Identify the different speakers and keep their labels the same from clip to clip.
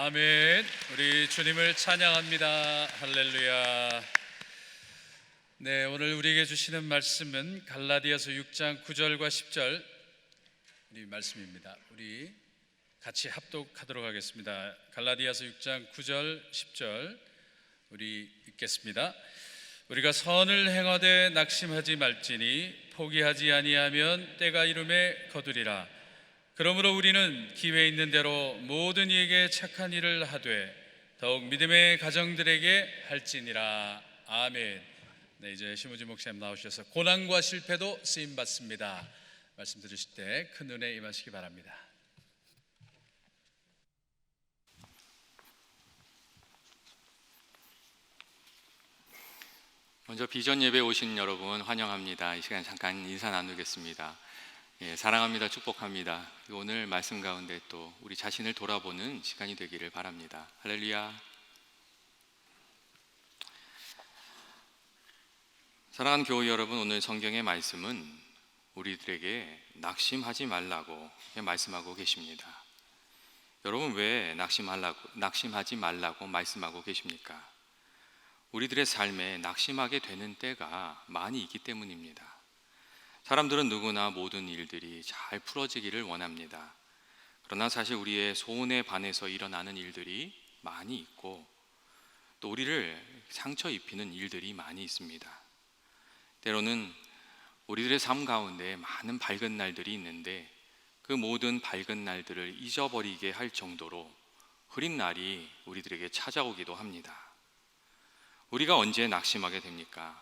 Speaker 1: 아멘. 우리 주님을 찬양합니다. 할렐루야. 네, 오늘 우리에게 주시는 말씀은 갈라디아서 6장 9절과 10절 우리 말씀입니다. 우리 같이 합독하도록 하겠습니다. 갈라디아서 6장 9절 10절 우리 읽겠습니다. 우리가 선을 행하되 낙심하지 말지니 포기하지 아니하면 때가 이름에 거두리라. 그러므로 우리는 기회 있는 대로 모든 이에게 착한 일을 하되 더욱 믿음의 가정들에게 할지니라. 아멘. 네, 이제 심우진 목사님 나오셔서 고난과 실패도 쓰임 받습니다 말씀 들으실 때 큰 은혜 임하시기 바랍니다.
Speaker 2: 먼저 비전 예배 오신 여러분 환영합니다. 이 시간 잠깐 인사 나누겠습니다. 사랑합니다. 축복합니다. 오늘 말씀 가운데 또 우리 자신을 돌아보는 시간이 되기를 바랍니다. 할렐루야. 사랑하는 교회 여러분, 오늘 성경의 말씀은 우리들에게 낙심하지 말라고 말씀하고 계십니다. 여러분, 왜 낙심하지 말라고 말씀하고 계십니까? 우리들의 삶에 낙심하게 되는 때가 많이 있기 때문입니다. 사람들은 누구나 모든 일들이 잘 풀어지기를 원합니다. 그러나 사실 우리의 소원에 반해서 일어나는 일들이 많이 있고 또 우리를 상처 입히는 일들이 많이 있습니다. 때로는 우리들의 삶 가운데 많은 밝은 날들이 있는데 그 모든 밝은 날들을 잊어버리게 할 정도로 흐린 날이 우리들에게 찾아오기도 합니다. 우리가 언제 낙심하게 됩니까?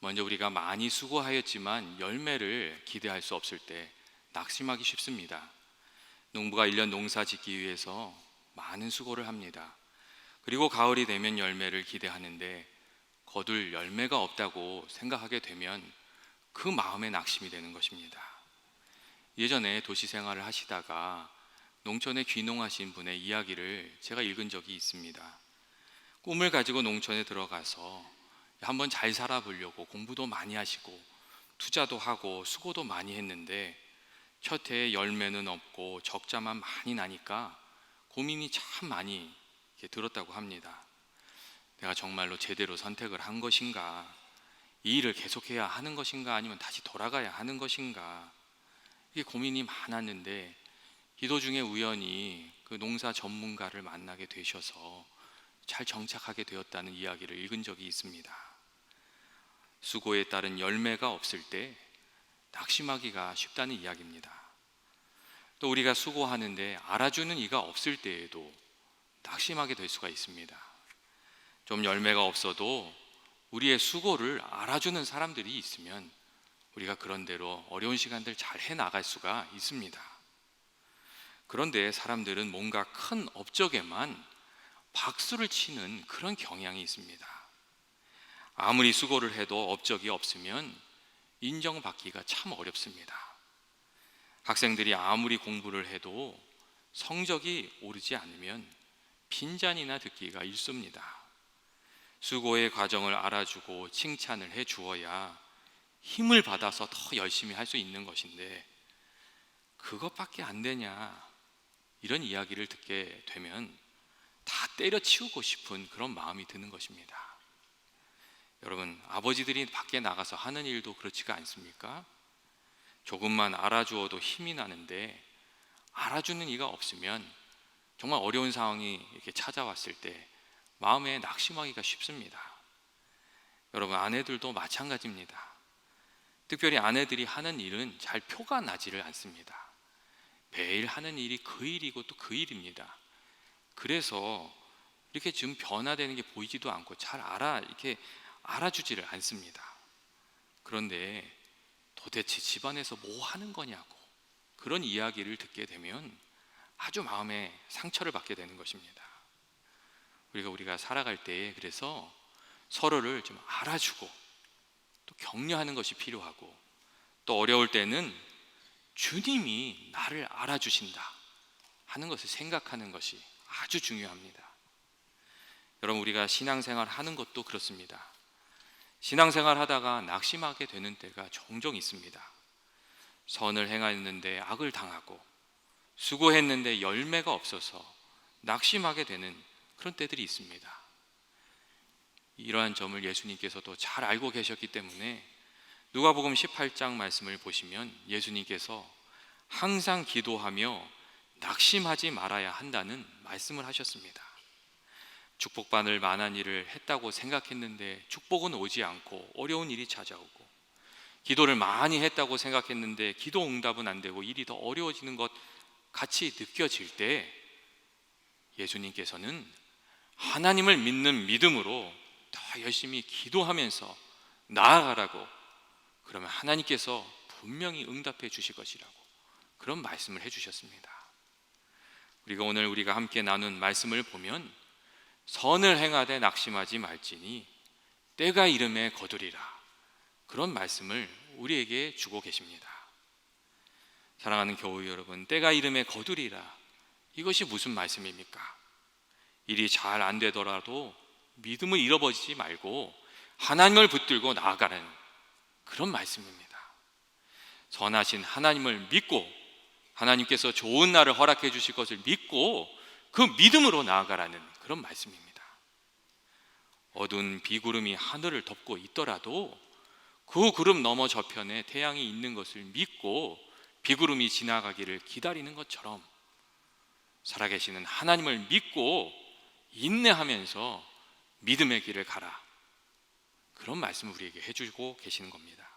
Speaker 2: 먼저 우리가 많이 수고하였지만 열매를 기대할 수 없을 때 낙심하기 쉽습니다. 농부가 1년 농사 짓기 위해서 많은 수고를 합니다. 그리고 가을이 되면 열매를 기대하는데 거둘 열매가 없다고 생각하게 되면 그 마음에 낙심이 되는 것입니다. 예전에 도시 생활을 하시다가 농촌에 귀농하신 분의 이야기를 제가 읽은 적이 있습니다. 꿈을 가지고 농촌에 들어가서 한번 잘 살아보려고 공부도 많이 하시고 투자도 하고 수고도 많이 했는데 첫 해에 열매는 없고 적자만 많이 나니까 고민이 참 많이 들었다고 합니다. 내가 정말로 제대로 선택을 한 것인가? 이 일을 계속해야 하는 것인가? 아니면 다시 돌아가야 하는 것인가? 이게 고민이 많았는데 기도 중에 우연히 그 농사 전문가를 만나게 되셔서 잘 정착하게 되었다는 이야기를 읽은 적이 있습니다. 수고에 따른 열매가 없을 때 낙심하기가 쉽다는 이야기입니다. 또 우리가 수고하는데 알아주는 이가 없을 때에도 낙심하게 될 수가 있습니다. 좀 열매가 없어도 우리의 수고를 알아주는 사람들이 있으면 우리가 그런 대로 어려운 시간들 잘 해나갈 수가 있습니다. 그런데 사람들은 뭔가 큰 업적에만 박수를 치는 그런 경향이 있습니다. 아무리 수고를 해도 업적이 없으면 인정받기가 참 어렵습니다. 학생들이 아무리 공부를 해도 성적이 오르지 않으면 빈잔이나 듣기가 일쑤입니다. 수고의 과정을 알아주고 칭찬을 해 주어야 힘을 받아서 더 열심히 할 수 있는 것인데 그것밖에 안 되냐, 이런 이야기를 듣게 되면 다 때려치우고 싶은 그런 마음이 드는 것입니다. 여러분, 아버지들이 밖에 나가서 하는 일도 그렇지가 않습니까? 조금만 알아주어도 힘이 나는데 알아주는 이가 없으면 정말 어려운 상황이 이렇게 찾아왔을 때 마음에 낙심하기가 쉽습니다. 여러분, 아내들도 마찬가지입니다. 특별히 아내들이 하는 일은 잘 표가 나지를 않습니다. 매일 하는 일이 그 일이고 또 그 일입니다. 그래서 이렇게 지금 변화되는 게 보이지도 않고 잘 이렇게 알아주지를 않습니다. 그런데 도대체 집안에서 뭐 하는 거냐고 그런 이야기를 듣게 되면 아주 마음에 상처를 받게 되는 것입니다. 우리가 살아갈 때 그래서 서로를 좀 알아주고 또 격려하는 것이 필요하고 또 어려울 때는 주님이 나를 알아주신다 하는 것을 생각하는 것이 아주 중요합니다. 여러분, 우리가 신앙생활 하는 것도 그렇습니다. 신앙생활 하다가 낙심하게 되는 때가 종종 있습니다. 선을 행했는데 악을 당하고 수고했는데 열매가 없어서 낙심하게 되는 그런 때들이 있습니다. 이러한 점을 예수님께서도 잘 알고 계셨기 때문에 누가복음 18장 말씀을 보시면 예수님께서 항상 기도하며 낙심하지 말아야 한다는 말씀을 하셨습니다. 축복받을 만한 일을 했다고 생각했는데 축복은 오지 않고 어려운 일이 찾아오고, 기도를 많이 했다고 생각했는데 기도 응답은 안 되고 일이 더 어려워지는 것 같이 느껴질 때 예수님께서는 하나님을 믿는 믿음으로 더 열심히 기도하면서 나아가라고, 그러면 하나님께서 분명히 응답해 주실 것이라고 그런 말씀을 해주셨습니다. 그리고 오늘 우리가 함께 나눈 말씀을 보면 선을 행하되 낙심하지 말지니 때가 이름에 거두리라, 그런 말씀을 우리에게 주고 계십니다. 사랑하는 교우 여러분, 때가 이름에 거두리라, 이것이 무슨 말씀입니까? 일이 잘 안 되더라도 믿음을 잃어버리지 말고 하나님을 붙들고 나아가는 그런 말씀입니다. 선하신 하나님을 믿고 하나님께서 좋은 날을 허락해 주실 것을 믿고 그 믿음으로 나아가라는 그런 말씀입니다. 어두운 비구름이 하늘을 덮고 있더라도 그 구름 너머 저편에 태양이 있는 것을 믿고 비구름이 지나가기를 기다리는 것처럼 살아계시는 하나님을 믿고 인내하면서 믿음의 길을 가라, 그런 말씀을 우리에게 해주고 계시는 겁니다.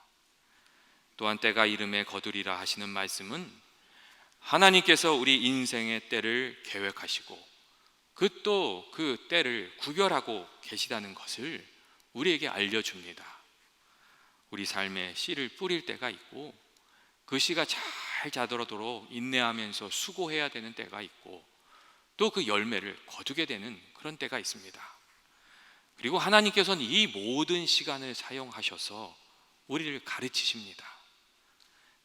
Speaker 2: 또한 때가 이름에 거두리라 하시는 말씀은 하나님께서 우리 인생의 때를 계획하시고 그 때를 구별하고 계시다는 것을 우리에게 알려줍니다. 우리 삶에 씨를 뿌릴 때가 있고 그 씨가 잘 자라도록 인내하면서 수고해야 되는 때가 있고 또 그 열매를 거두게 되는 그런 때가 있습니다. 그리고 하나님께서는 이 모든 시간을 사용하셔서 우리를 가르치십니다.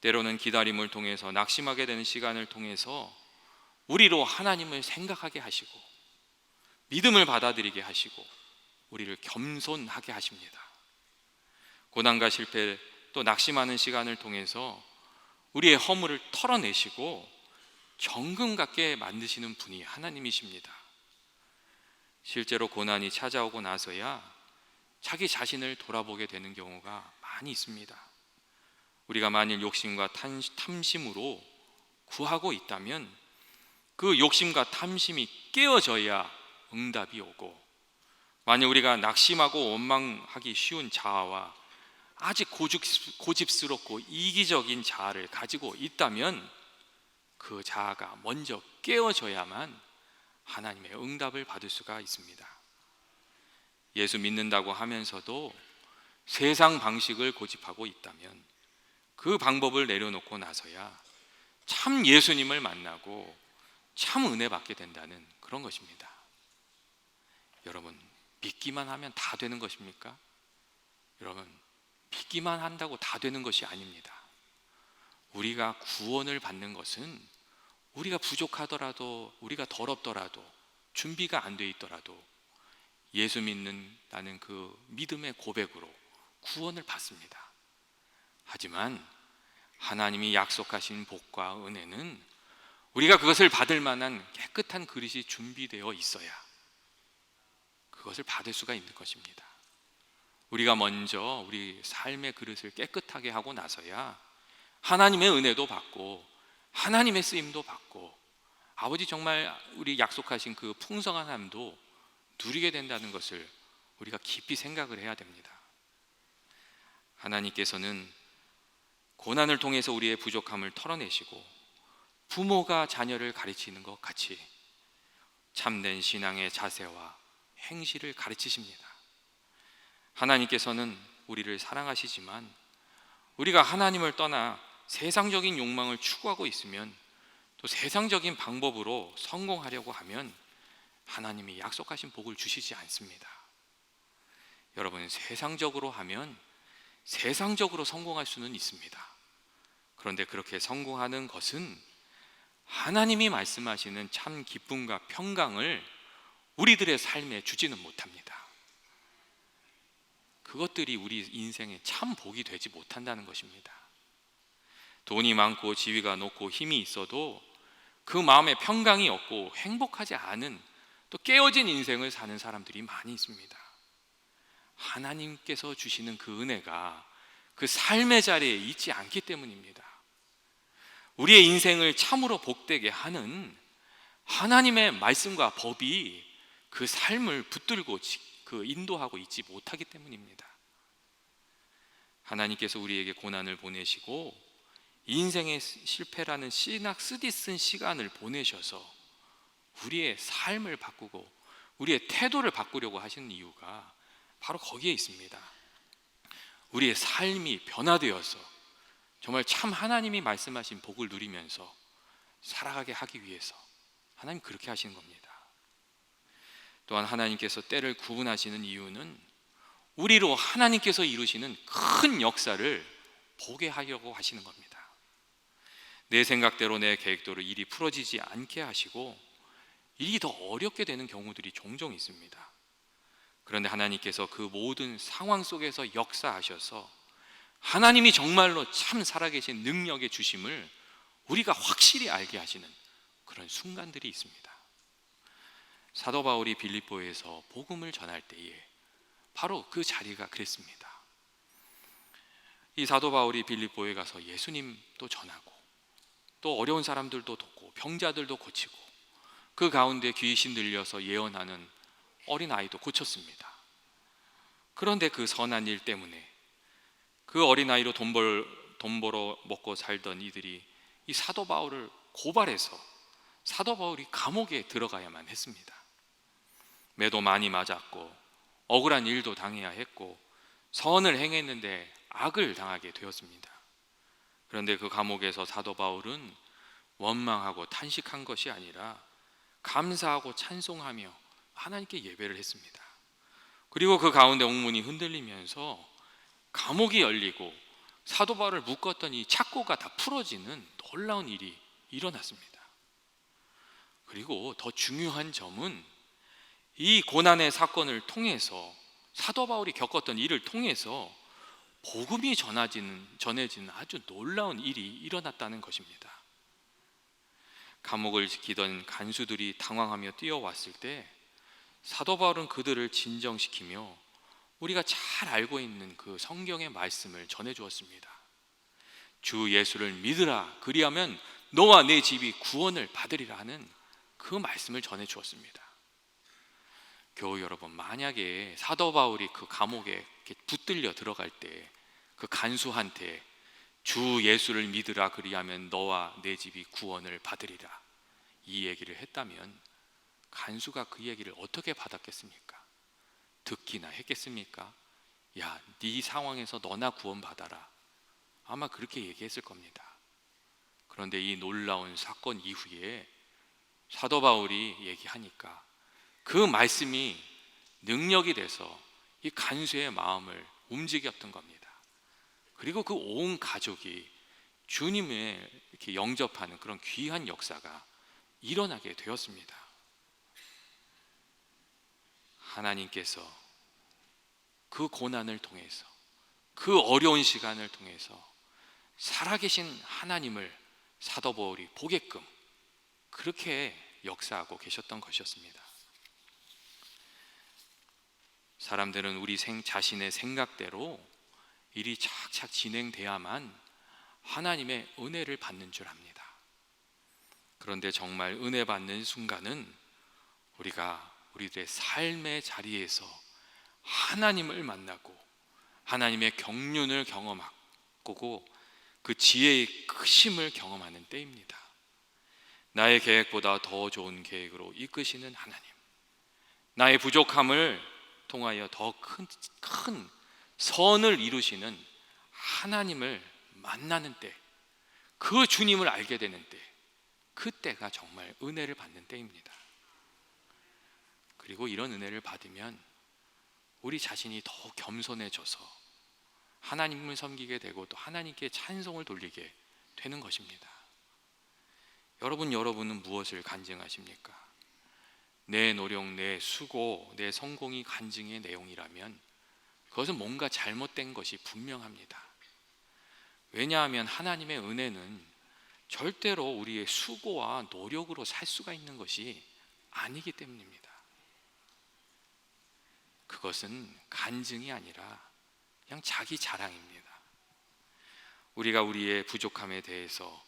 Speaker 2: 때로는 기다림을 통해서, 낙심하게 되는 시간을 통해서 우리로 하나님을 생각하게 하시고 믿음을 받아들이게 하시고 우리를 겸손하게 하십니다. 고난과 실패 또 낙심하는 시간을 통해서 우리의 허물을 털어내시고 정금 같게 만드시는 분이 하나님이십니다. 실제로 고난이 찾아오고 나서야 자기 자신을 돌아보게 되는 경우가 많이 있습니다. 우리가 만일 욕심과 탐심으로 구하고 있다면 그 욕심과 탐심이 깨어져야 응답이 오고, 만일 우리가 낙심하고 원망하기 쉬운 자아와 아직 고집스럽고 이기적인 자아를 가지고 있다면 그 자아가 먼저 깨어져야만 하나님의 응답을 받을 수가 있습니다. 예수 믿는다고 하면서도 세상 방식을 고집하고 있다면 그 방법을 내려놓고 나서야 참 예수님을 만나고 참 은혜 받게 된다는 그런 것입니다. 여러분, 믿기만 하면 다 되는 것입니까? 여러분, 믿기만 한다고 다 되는 것이 아닙니다. 우리가 구원을 받는 것은 우리가 부족하더라도, 우리가 더럽더라도, 준비가 안 돼 있더라도 예수 믿는다는 그 믿음의 고백으로 구원을 받습니다. 하지만 하나님이 약속하신 복과 은혜는 우리가 그것을 받을 만한 깨끗한 그릇이 준비되어 있어야 그것을 받을 수가 있는 것입니다. 우리가 먼저 우리 삶의 그릇을 깨끗하게 하고 나서야 하나님의 은혜도 받고 하나님의 쓰임도 받고 아버지 정말 우리 약속하신 그 풍성한 삶도 누리게 된다는 것을 우리가 깊이 생각을 해야 됩니다. 하나님께서는 고난을 통해서 우리의 부족함을 털어내시고 부모가 자녀를 가르치는 것 같이 참된 신앙의 자세와 행실을 가르치십니다. 하나님께서는 우리를 사랑하시지만 우리가 하나님을 떠나 세상적인 욕망을 추구하고 있으면, 또 세상적인 방법으로 성공하려고 하면 하나님이 약속하신 복을 주시지 않습니다. 여러분, 세상적으로 하면 세상적으로 성공할 수는 있습니다. 그런데 그렇게 성공하는 것은 하나님이 말씀하시는 참 기쁨과 평강을 우리들의 삶에 주지는 못합니다. 그것들이 우리 인생에 참 복이 되지 못한다는 것입니다. 돈이 많고 지위가 높고 힘이 있어도 그 마음에 평강이 없고 행복하지 않은, 또 깨어진 인생을 사는 사람들이 많이 있습니다. 하나님께서 주시는 그 은혜가 그 삶의 자리에 있지 않기 때문입니다. 우리의 인생을 참으로 복되게 하는 하나님의 말씀과 법이 그 삶을 붙들고 인도하고 있지 못하기 때문입니다. 하나님께서 우리에게 고난을 보내시고 인생의 실패라는 씨낙 쓰디쓴 시간을 보내셔서 우리의 삶을 바꾸고 우리의 태도를 바꾸려고 하시는 이유가 바로 거기에 있습니다. 우리의 삶이 변화되어서 정말 참 하나님이 말씀하신 복을 누리면서 살아가게 하기 위해서 하나님 그렇게 하시는 겁니다. 또한 하나님께서 때를 구분하시는 이유는 우리로 하나님께서 이루시는 큰 역사를 보게 하려고 하시는 겁니다. 내 생각대로 내 계획대로 일이 풀어지지 않게 하시고 일이 더 어렵게 되는 경우들이 종종 있습니다. 그런데 하나님께서 그 모든 상황 속에서 역사하셔서 하나님이 정말로 참 살아계신 능력의 주심을 우리가 확실히 알게 하시는 그런 순간들이 있습니다. 사도 바울이 빌립보에서 복음을 전할 때에 바로 그 자리가 그랬습니다. 이 사도 바울이 빌립보에 가서 예수님도 전하고 또 어려운 사람들도 돕고 병자들도 고치고 그 가운데 귀신 들려서 예언하는 어린아이도 고쳤습니다. 그런데 그 선한 일 때문에 그 어린아이로 돈 벌어 먹고 살던 이들이 이 사도 바울을 고발해서 사도 바울이 감옥에 들어가야만 했습니다. 매도 많이 맞았고 억울한 일도 당해야 했고 선을 행했는데 악을 당하게 되었습니다. 그런데 그 감옥에서 사도 바울은 원망하고 탄식한 것이 아니라 감사하고 찬송하며 하나님께 예배를 했습니다. 그리고 그 가운데 옥문이 흔들리면서 감옥이 열리고 사도 바울을 묶었던 이 착고가 다 풀어지는 놀라운 일이 일어났습니다. 그리고 더 중요한 점은 이 고난의 사건을 통해서 사도 바울이 겪었던 일을 통해서 복음이 전해지는 아주 놀라운 일이 일어났다는 것입니다. 감옥을 지키던 간수들이 당황하며 뛰어왔을 때 사도 바울은 그들을 진정시키며 우리가 잘 알고 있는 그 성경의 말씀을 전해주었습니다. 주 예수를 믿으라, 그리하면 너와 내 집이 구원을 받으리라 하는 그 말씀을 전해주었습니다. 교우 여러분, 만약에 사도 바울이 그 감옥에 이렇게 붙들려 들어갈 때 그 간수한테 주 예수를 믿으라, 그리하면 너와 내 집이 구원을 받으리라 이 얘기를 했다면 간수가 그 얘기를 어떻게 받았겠습니까? 듣기나 했겠습니까? 야, 네 상황에서 너나 구원받아라, 아마 그렇게 얘기했을 겁니다. 그런데 이 놀라운 사건 이후에 사도 바울이 얘기하니까 그 말씀이 능력이 돼서 이 간수의 마음을 움직였던 겁니다. 그리고 그 온 가족이 주님을 이렇게 영접하는 그런 귀한 역사가 일어나게 되었습니다. 하나님께서 그 고난을 통해서, 그 어려운 시간을 통해서 살아계신 하나님을 사도 바울이 보게끔 그렇게 역사하고 계셨던 것이었습니다. 사람들은 우리 자신의 생각대로 일이 착착 진행돼야만 하나님의 은혜를 받는 줄 압니다. 그런데 정말 은혜 받는 순간은 우리가 우리들의 삶의 자리에서 하나님을 만나고 하나님의 경륜을 경험하고 그 지혜의 크심을 경험하는 때입니다. 나의 계획보다 더 좋은 계획으로 이끄시는 하나님, 나의 부족함을 통하여 더 큰 선을 이루시는 하나님을 만나는 때, 그 주님을 알게 되는 때, 그때가 정말 은혜를 받는 때입니다. 그리고 이런 은혜를 받으면 우리 자신이 더 겸손해져서 하나님을 섬기게 되고 또 하나님께 찬송을 돌리게 되는 것입니다. 여러분은 무엇을 간증하십니까? 내 노력, 내 수고, 내 성공이 간증의 내용이라면 그것은 뭔가 잘못된 것이 분명합니다. 왜냐하면 하나님의 은혜는 절대로 우리의 수고와 노력으로 살 수가 있는 것이 아니기 때문입니다. 그것은 간증이 아니라 그냥 자기 자랑입니다. 우리가 우리의 부족함에 대해서,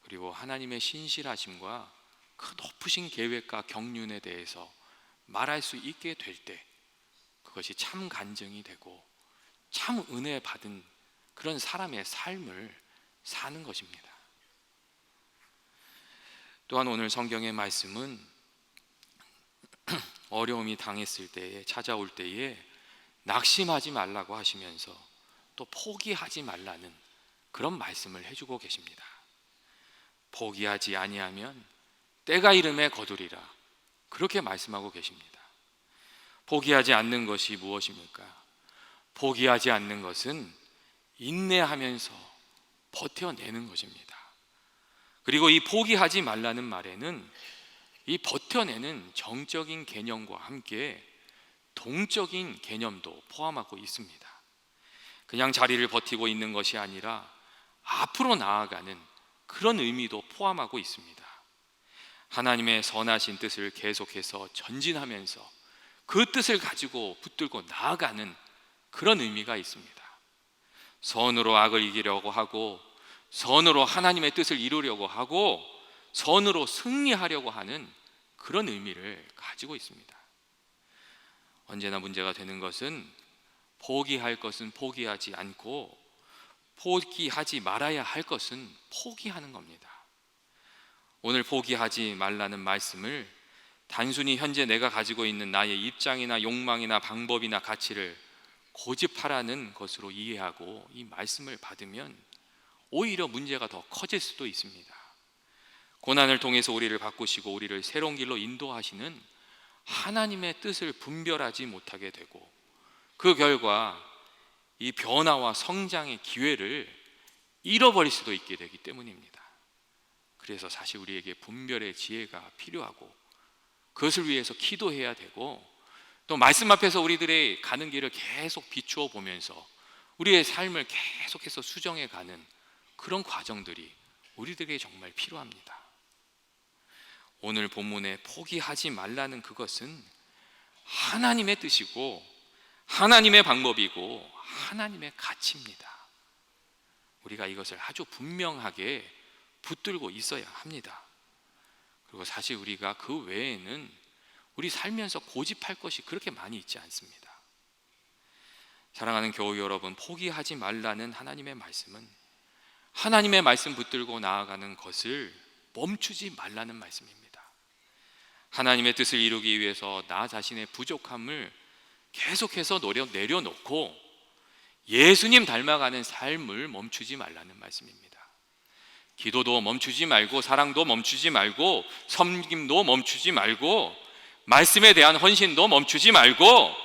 Speaker 2: 그리고 하나님의 신실하심과 그 높으신 계획과 경륜에 대해서 말할 수 있게 될 때, 그것이 참 간증이 되고 참 은혜 받은 그런 사람의 삶을 사는 것입니다. 또한 오늘 성경의 말씀은 어려움이 당했을 때에, 찾아올 때에 낙심하지 말라고 하시면서 또 포기하지 말라는 그런 말씀을 해주고 계십니다. 포기하지 아니하면 때가 이름에 거두리라, 그렇게 말씀하고 계십니다. 포기하지 않는 것이 무엇입니까? 포기하지 않는 것은 인내하면서 버텨내는 것입니다. 그리고 이 포기하지 말라는 말에는 이 버텨내는 정적인 개념과 함께 동적인 개념도 포함하고 있습니다. 그냥 자리를 버티고 있는 것이 아니라 앞으로 나아가는 그런 의미도 포함하고 있습니다. 하나님의 선하신 뜻을 계속해서 전진하면서 그 뜻을 가지고 붙들고 나아가는 그런 의미가 있습니다. 선으로 악을 이기려고 하고, 선으로 하나님의 뜻을 이루려고 하고, 선으로 승리하려고 하는 그런 의미를 가지고 있습니다. 언제나 문제가 되는 것은 포기할 것은 포기하지 않고 포기하지 말아야 할 것은 포기하는 겁니다. 오늘 포기하지 말라는 말씀을 단순히 현재 내가 가지고 있는 나의 입장이나 욕망이나 방법이나 가치를 고집하라는 것으로 이해하고 이 말씀을 받으면 오히려 문제가 더 커질 수도 있습니다. 고난을 통해서 우리를 바꾸시고 우리를 새로운 길로 인도하시는 하나님의 뜻을 분별하지 못하게 되고, 그 결과 이 변화와 성장의 기회를 잃어버릴 수도 있게 되기 때문입니다. 그래서 사실 우리에게 분별의 지혜가 필요하고, 그것을 위해서 기도해야 되고, 또 말씀 앞에서 우리들의 가는 길을 계속 비추어 보면서 우리의 삶을 계속해서 수정해 가는 그런 과정들이 우리들에게 정말 필요합니다. 오늘 본문에 포기하지 말라는 그것은 하나님의 뜻이고 하나님의 방법이고 하나님의 가치입니다. 우리가 이것을 아주 분명하게 붙들고 있어야 합니다. 그리고 사실 우리가 그 외에는 우리 살면서 고집할 것이 그렇게 많이 있지 않습니다. 사랑하는 교우 여러분, 포기하지 말라는 하나님의 말씀은 하나님의 말씀 붙들고 나아가는 것을 멈추지 말라는 말씀입니다. 하나님의 뜻을 이루기 위해서 나 자신의 부족함을 계속해서 내려놓고 예수님 닮아가는 삶을 멈추지 말라는 말씀입니다. 기도도 멈추지 말고, 사랑도 멈추지 말고, 섬김도 멈추지 말고, 말씀에 대한 헌신도 멈추지 말고,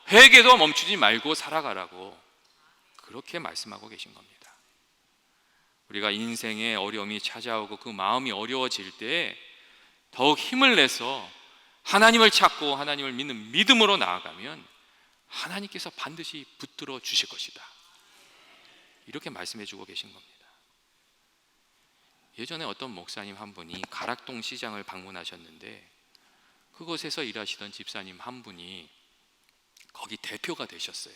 Speaker 2: 회개도 멈추지 말고 살아가라고 그렇게 말씀하고 계신 겁니다. 우리가 인생에 어려움이 찾아오고 그 마음이 어려워질 때 더욱 힘을 내서 하나님을 찾고 하나님을 믿는 믿음으로 나아가면 하나님께서 반드시 붙들어 주실 것이다, 이렇게 말씀해 주고 계신 겁니다. 예전에 어떤 목사님 한 분이 가락동 시장을 방문하셨는데, 그곳에서 일하시던 집사님 한 분이 거기 대표가 되셨어요.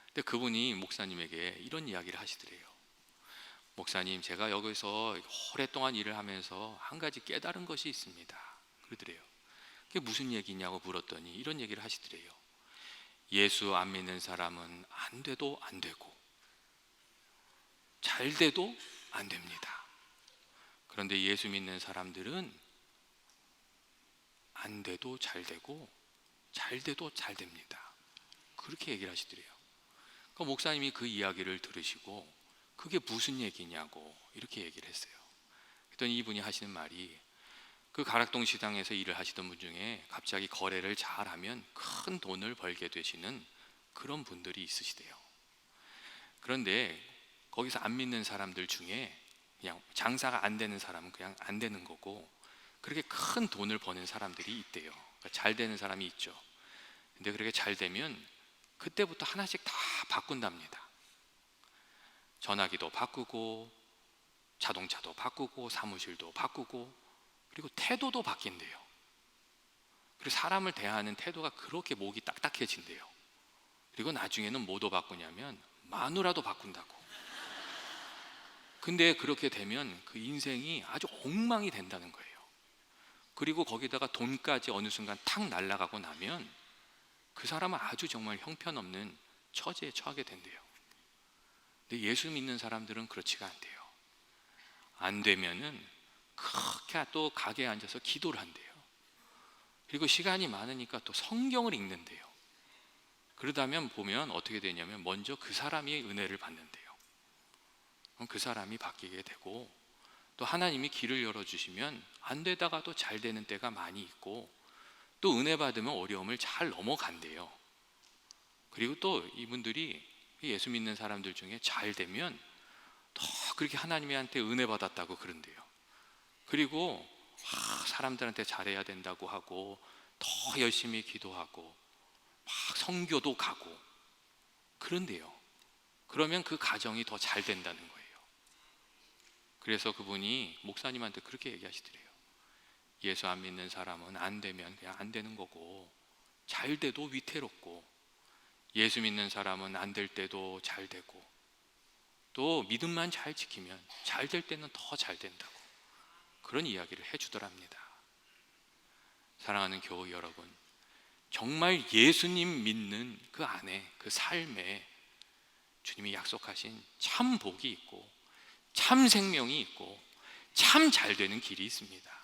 Speaker 2: 근데 그분이 목사님에게 이런 이야기를 하시더래요. 목사님, 제가 여기서 오랫동안 일을 하면서 한 가지 깨달은 것이 있습니다, 그러더래요. 그게 무슨 얘기냐고 물었더니 이런 얘기를 하시더래요. 예수 안 믿는 사람은 안 돼도 안 되고 잘 돼도 안 됩니다. 그런데 예수 믿는 사람들은 안 돼도 잘 되고 잘 돼도 잘 됩니다, 그렇게 얘기를 하시더래요. 그러니까 목사님이 그 이야기를 들으시고 그게 무슨 얘기냐고 이렇게 얘기를 했어요. 그랬더니 이분이 하시는 말이, 그 가락동 시장에서 일을 하시던 분 중에 갑자기 거래를 잘하면 큰 돈을 벌게 되시는 그런 분들이 있으시대요. 그런데 거기서 안 믿는 사람들 중에 그냥 장사가 안 되는 사람은 그냥 안 되는 거고, 그렇게 큰 돈을 버는 사람들이 있대요. 그러니까 잘 되는 사람이 있죠. 근데 그렇게 잘 되면 그때부터 하나씩 다 바꾼답니다. 전화기도 바꾸고 자동차도 바꾸고 사무실도 바꾸고 그리고 태도도 바뀐대요. 그리고 사람을 대하는 태도가 그렇게 목이 딱딱해진대요. 그리고 나중에는 뭐도 바꾸냐면 마누라도 바꾼다고. 근데 그렇게 되면 그 인생이 아주 엉망이 된다는 거예요. 그리고 거기다가 돈까지 어느 순간 탁 날아가고 나면 그 사람은 아주 정말 형편없는 처지에 처하게 된대요. 근데 예수 믿는 사람들은 그렇지가 않대요. 안 되면은 그렇게 또 가게에 앉아서 기도를 한대요. 그리고 시간이 많으니까 또 성경을 읽는대요. 그러다면 보면 어떻게 되냐면 먼저 그 사람이 은혜를 받는대요. 그럼 그 사람이 바뀌게 되고, 또 하나님이 길을 열어주시면 안 되다가도 잘 되는 때가 많이 있고, 또 은혜 받으면 어려움을 잘 넘어간대요. 그리고 또 이분들이 예수 믿는 사람들 중에 잘 되면 더 그렇게 하나님한테 은혜 받았다고 그런대요. 그리고 사람들한테 잘해야 된다고 하고 더 열심히 기도하고 막 선교도 가고 그런데요. 그러면 그 가정이 더 잘 된다는 거예요. 그래서 그분이 목사님한테 그렇게 얘기하시더래요. 예수 안 믿는 사람은 안 되면 그냥 안 되는 거고, 잘 돼도 위태롭고, 예수 믿는 사람은 안 될 때도 잘 되고, 또 믿음만 잘 지키면 잘 될 때는 더 잘 된다고 그런 이야기를 해주더랍니다. 사랑하는 교우 여러분, 정말 예수님 믿는 그 안에, 그 삶에 주님이 약속하신 참 복이 있고 참 생명이 있고 참 잘 되는 길이 있습니다.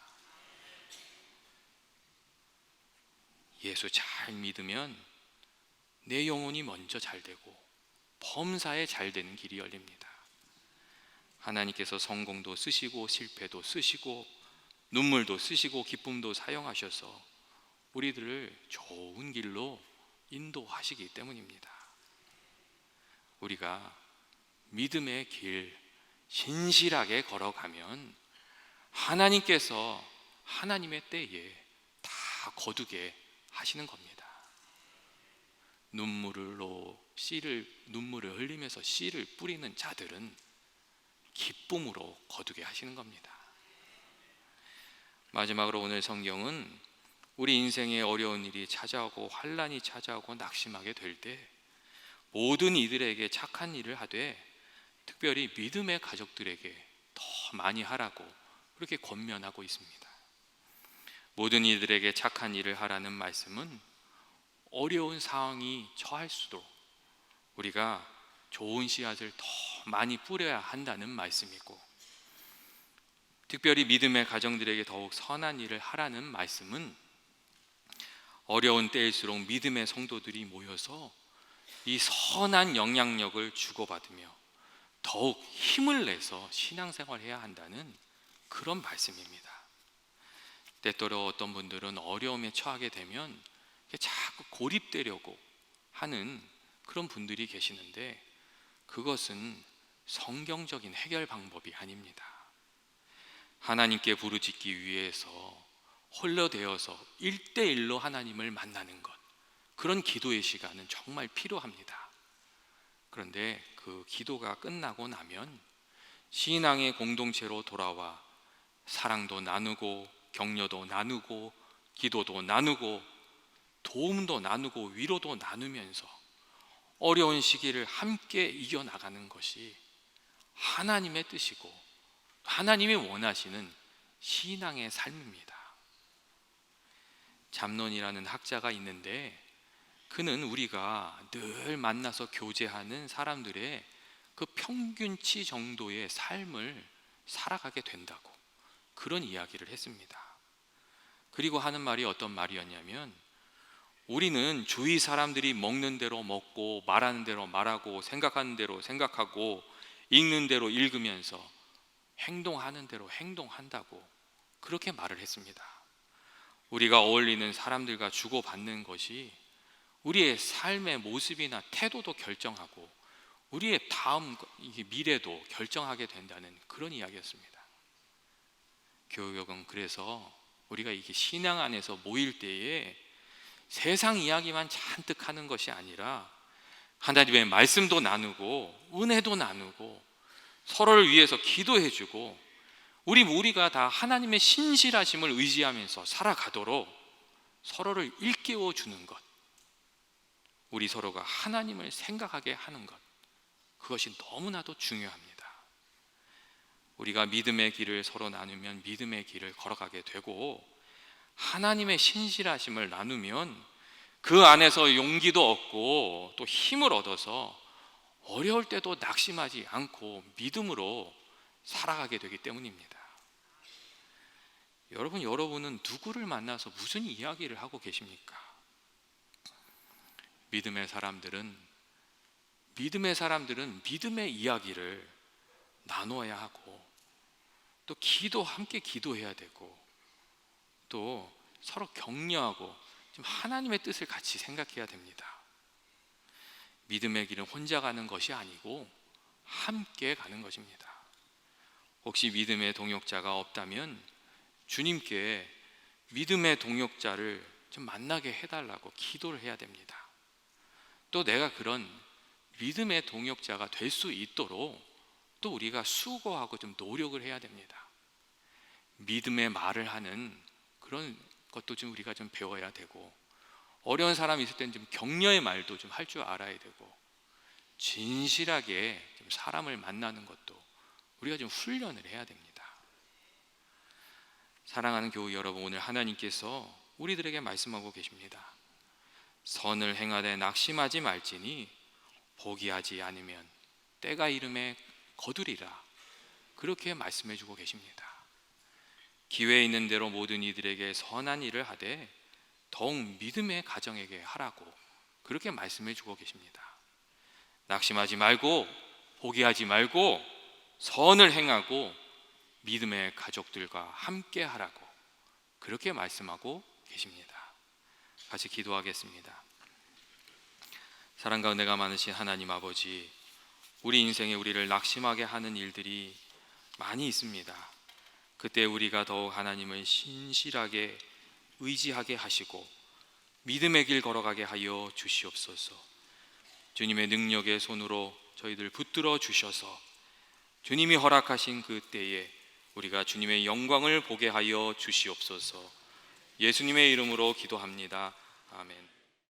Speaker 2: 예수 잘 믿으면 내 영혼이 먼저 잘 되고 범사에 잘 되는 길이 열립니다. 하나님께서 성공도 쓰시고 실패도 쓰시고 눈물도 쓰시고 기쁨도 사용하셔서 우리들을 좋은 길로 인도하시기 때문입니다. 우리가 믿음의 길 신실하게 걸어가면 하나님께서 하나님의 때에 다 거두게 하시는 겁니다. 눈물을 흘리면서 씨를 뿌리는 자들은 기쁨으로 거두게 하시는 겁니다. 마지막으로 오늘 성경은 우리 인생에 어려운 일이 찾아오고 환난이 찾아오고 낙심하게 될 때 모든 이들에게 착한 일을 하되 특별히 믿음의 가족들에게 더 많이 하라고 그렇게 권면하고 있습니다. 모든 이들에게 착한 일을 하라는 말씀은 어려운 상황이 처할수록 우리가 좋은 씨앗을 더 많이 뿌려야 한다는 말씀이고, 특별히 믿음의 가정들에게 더욱 선한 일을 하라는 말씀은 어려운 때일수록 믿음의 성도들이 모여서 이 선한 영향력을 주고받으며 더욱 힘을 내서 신앙생활해야 한다는 그런 말씀입니다. 때때로 어떤 분들은 어려움에 처하게 되면 자꾸 고립되려고 하는 그런 분들이 계시는데, 그것은 성경적인 해결 방법이 아닙니다. 하나님께 부르짖기 위해서 홀로 되어서 1대1로 하나님을 만나는 것, 그런 기도의 시간은 정말 필요합니다. 그런데 그 기도가 끝나고 나면 신앙의 공동체로 돌아와 사랑도 나누고 격려도 나누고 기도도 나누고 도움도 나누고 위로도 나누면서 어려운 시기를 함께 이겨나가는 것이 하나님의 뜻이고 하나님이 원하시는 신앙의 삶입니다. 잠론이라는 학자가 있는데, 그는 우리가 늘 만나서 교제하는 사람들의 그 평균치 정도의 삶을 살아가게 된다고 그런 이야기를 했습니다. 그리고 하는 말이 어떤 말이었냐면, 우리는 주위 사람들이 먹는 대로 먹고 말하는 대로 말하고 생각하는 대로 생각하고 읽는 대로 읽으면서 행동하는 대로 행동한다고 그렇게 말을 했습니다. 우리가 어울리는 사람들과 주고받는 것이 우리의 삶의 모습이나 태도도 결정하고 우리의 다음 미래도 결정하게 된다는 그런 이야기였습니다. 교육은 그래서 우리가 이게 신앙 안에서 모일 때에 세상 이야기만 잔뜩 하는 것이 아니라 하나님의 말씀도 나누고 은혜도 나누고 서로를 위해서 기도해주고 우리 무리가 다 하나님의 신실하심을 의지하면서 살아가도록 서로를 일깨워 주는 것, 우리 서로가 하나님을 생각하게 하는 것, 그것이 너무나도 중요합니다. 우리가 믿음의 길을 서로 나누면 믿음의 길을 걸어가게 되고, 하나님의 신실하심을 나누면 그 안에서 용기도 얻고 또 힘을 얻어서 어려울 때도 낙심하지 않고 믿음으로 살아가게 되기 때문입니다. 여러분은 누구를 만나서 무슨 이야기를 하고 계십니까? 믿음의 사람들은 믿음의 이야기를 나눠야 하고, 또 함께 기도해야 되고, 또 서로 격려하고 좀 하나님의 뜻을 같이 생각해야 됩니다. 믿음의 길은 혼자 가는 것이 아니고 함께 가는 것입니다. 혹시 믿음의 동역자가 없다면 주님께 믿음의 동역자를 좀 만나게 해달라고 기도를 해야 됩니다. 또 내가 그런 믿음의 동역자가 될 수 있도록 또 우리가 수고하고 좀 노력을 해야 됩니다. 믿음의 말을 하는 그런 것도 좀 우리가 좀 배워야 되고, 어려운 사람이 있을 때는 좀 격려의 말도 좀 할 줄 알아야 되고, 진실하게 좀 사람을 만나는 것도 우리가 좀 훈련을 해야 됩니다. 사랑하는 교우 여러분, 오늘 하나님께서 우리들에게 말씀하고 계십니다. 선을 행하되 낙심하지 말지니 포기하지 않으면 때가 이름에 거두리라, 그렇게 말씀해 주고 계십니다. 기회 있는 대로 모든 이들에게 선한 일을 하되 더욱 믿음의 가정에게 하라고 그렇게 말씀해 주고 계십니다. 낙심하지 말고 포기하지 말고 선을 행하고 믿음의 가족들과 함께 하라고 그렇게 말씀하고 계십니다. 같이 기도하겠습니다. 사랑과 은혜가 많으신 하나님 아버지, 우리 인생에 우리를 낙심하게 하는 일들이 많이 있습니다. 그때 우리가 더욱 하나님을 신실하게 의지하게 하시고 믿음의 길 걸어가게 하여 주시옵소서. 주님의 능력의 손으로 저희들 붙들어 주셔서 주님이 허락하신 그 때에 우리가 주님의 영광을 보게 하여 주시옵소서. 예수님의 이름으로 기도합니다. 아멘.